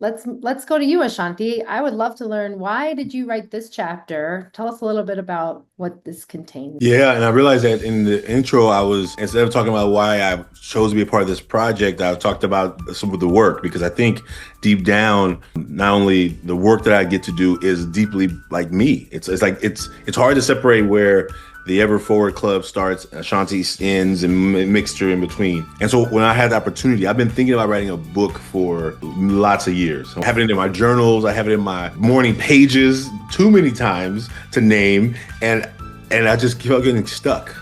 let's go to you, Ashanti. I would love to learn, why did you write this chapter? Tell us a little bit about what this contains. Yeah, and I realized that in the intro, I was, instead of talking about why I chose to be a part of this project, I talked about some of the work, because I think deep down, not only the work that I get to do is deeply like me. It's hard to separate where the Ever Forward Club starts, Ashanti ends, and mixture in between. And so when I had the opportunity, I've been thinking about writing a book for lots of years. I have it in my journals, I have it in my morning pages, too many times to name, and I just kept getting stuck.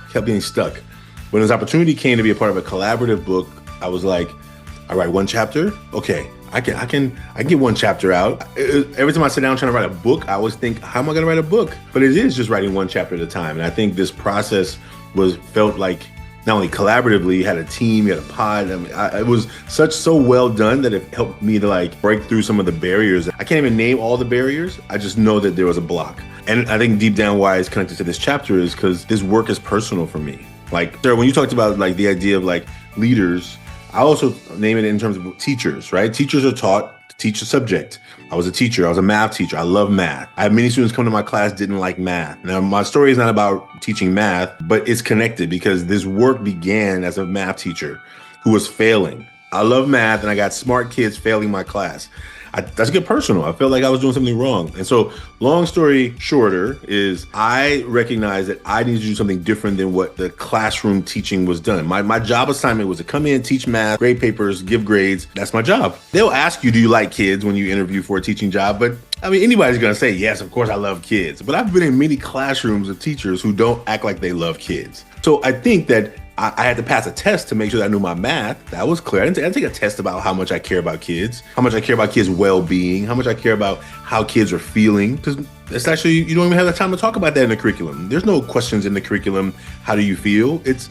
When this opportunity came to be a part of a collaborative book, I was like, I write one chapter, okay. I can get one chapter out. Every time I sit down trying to write a book, I always think, how am I going to write a book? But it is just writing one chapter at a time. And I think this process felt like not only collaboratively, you had a team, you had a pod. I mean, it was so well done that it helped me to like break through some of the barriers. I can't even name all the barriers. I just know that there was a block. And I think deep down why it's connected to this chapter is because this work is personal for me. Like, Sarah, when you talked about like the idea of like leaders, I also name it in terms of teachers, right? Teachers are taught to teach a subject. I was a teacher. I was a math teacher. I love math. I have many students come to my class didn't like math. Now, my story is not about teaching math, but it's connected because this work began as a math teacher who was failing. I love math, and I got smart kids failing my class. That's get personal. I felt like I was doing something wrong. And so long story shorter is I recognized that I needed to do something different than what the classroom teaching was done. My job assignment was to come in, teach math, grade papers, give grades. That's my job. They'll ask you, do you like kids when you interview for a teaching job? But I mean, anybody's going to say, yes, of course I love kids. But I've been in many classrooms of teachers who don't act like they love kids. So I think that I had to pass a test to make sure that I knew my math. That was clear. I didn't take a test about how much I care about kids, how much I care about kids' well-being, how much I care about how kids are feeling. Because it's actually, you don't even have the time to talk about that in the curriculum. There's no questions in the curriculum. How do you feel? It's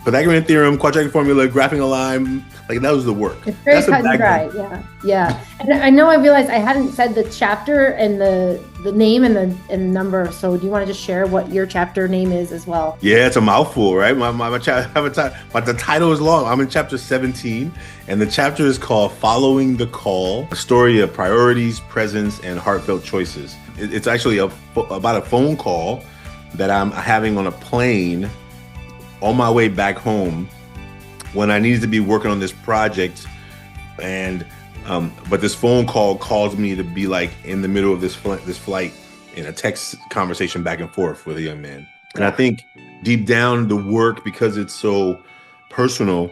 Pythagorean theorem, quadratic formula, graphing a line. Like, that was the work. It's very That's cut and dry. Yeah. And I know I realized I hadn't said the chapter and the name and the number. So do you want to just share what your chapter name is as well? Yeah, it's a mouthful, right? The title is long. I'm in chapter 17, and the chapter is called "Following the Call: A Story of Priorities, Presence, and Heartfelt Choices." It's actually about a phone call that I'm having on a plane on my way back home when I needed to be working on this project, and but this phone call caused me to be like in the middle of this flight in a text conversation back and forth with a young man. And I think deep down the work, because it's so personal,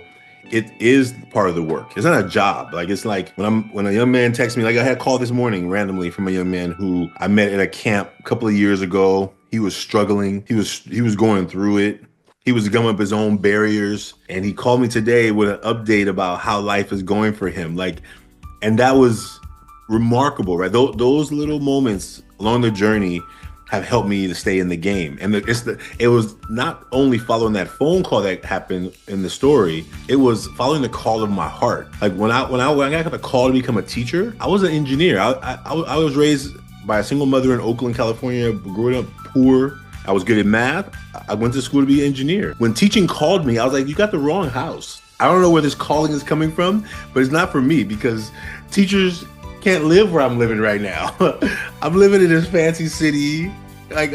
it is part of the work. It's not a job. Like, it's like when a young man texts me, like I had a call this morning randomly from a young man who I met at a camp a couple of years ago. He was struggling. He was going through it. He was coming up his own barriers, and he called me today with an update about how life is going for him. Like, and that was remarkable, right? Those little moments along the journey have helped me to stay in the game. And it was not only following that phone call that happened in the story, it was following the call of my heart. Like when I got the call to become a teacher, I was an engineer. I was raised by a single mother in Oakland, California, growing up poor. I was good at math. I went to school to be an engineer. When teaching called me, I was like, you got the wrong house. I don't know where this calling is coming from, but it's not for me, because teachers can't live where I'm living right now. I'm living in this fancy city. Like,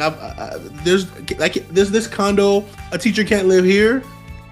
there's this condo. A teacher can't live here.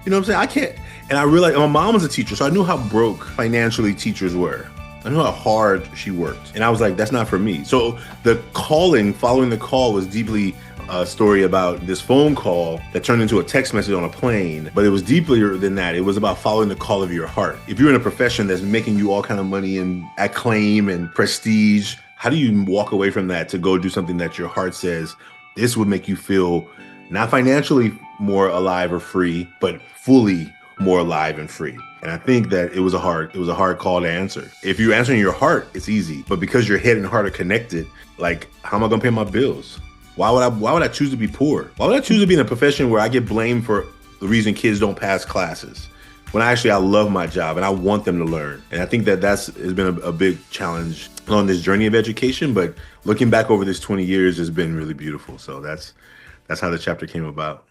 You know what I'm saying? I can't. And I realized my mom was a teacher, so I knew how broke financially teachers were. I knew how hard she worked. And I was like, that's not for me. So the calling, following the call, was deeply a story about this phone call that turned into a text message on a plane, but it was deeper than that. It was about following the call of your heart. If you're in a profession that's making you all kind of money and acclaim and prestige, how do you walk away from that to go do something that your heart says, this would make you feel not financially more alive or free, but fully more alive and free? And I think that it was a hard call to answer. If you're answering your heart, it's easy, but because your head and heart are connected, like, how am I gonna pay my bills? Why would I choose to be poor? Why would I choose to be in a profession where I get blamed for the reason kids don't pass classes, when I love my job and I want them to learn? And I think that has been a big challenge on this journey of education, but looking back over this 20 years has been really beautiful. So that's how the chapter came about.